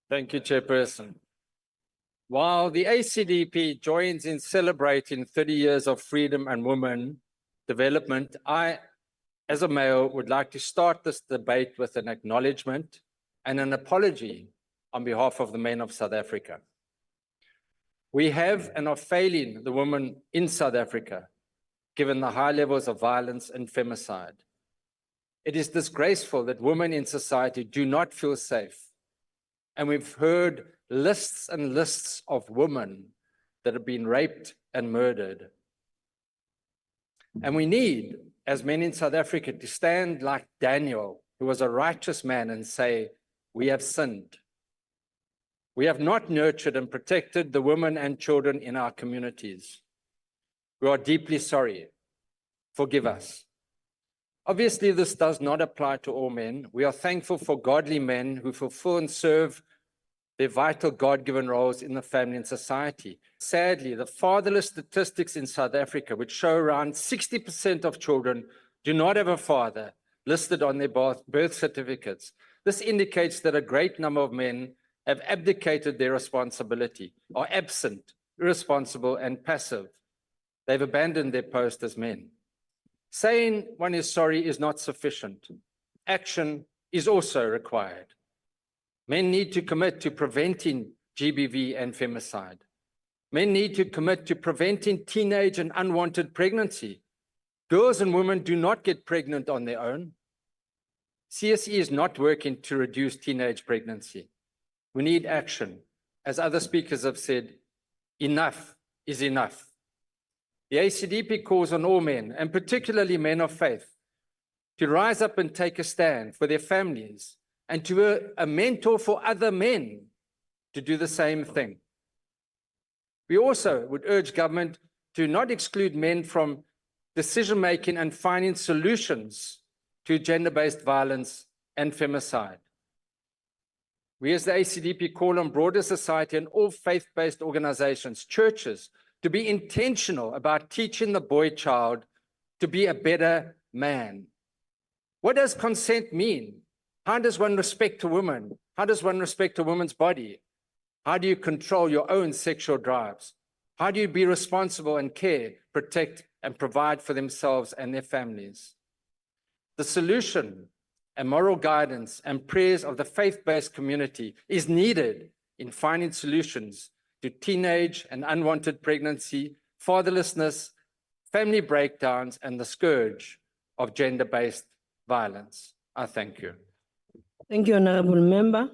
Thank you, Chairperson. While the ACDP joins in celebrating 30 years of freedom and women development, I, as a male, would like to start this debate with an acknowledgement and an apology on behalf of the men of South Africa. We have and are failing the women in South Africa, given the high levels of violence and femicide. It is disgraceful that women in society do not feel safe. And we've heard lists and lists of women that have been raped and murdered. And we need, as men in South Africa, to stand like Daniel, who was a righteous man, and say, we have sinned. We have not nurtured and protected the women and children in our communities. We are deeply sorry. Forgive us. Obviously, this does not apply to all men. We are thankful for godly men who fulfill and serve their vital God-given roles in the family and society. Sadly, the fatherless statistics in South Africa, which show around 60% of children do not have a father listed on their birth certificates. This indicates that a great number of men have abdicated their responsibility, are absent, irresponsible, and passive. They've abandoned their post as men. Saying one is sorry is not sufficient. Action is also required. Men need to commit to preventing GBV and femicide. Men need to commit to preventing teenage and unwanted pregnancy. Girls and women do not get pregnant on their own. CSE is not working to reduce teenage pregnancy. We need action. As other speakers have said, enough is enough. The ACDP calls on all men, and particularly men of faith, to rise up and take a stand for their families and to be a mentor for other men to do the same thing. We also would urge government to not exclude men from decision-making and finding solutions to gender-based violence and femicide. We as the ACDP call on broader society and all faith-based organizations, churches, to be intentional about teaching the boy child to be a better man. What does consent mean? How does one respect a woman? How does one respect a woman's body? How do you control your own sexual drives? How do you be responsible and care, protect, and provide for themselves and their families? The solution and moral guidance and prayers of the faith-based community is needed in finding solutions to teenage and unwanted pregnancy, fatherlessness, family breakdowns, and the scourge of gender-based violence. I thank you. Thank you, Honourable Member.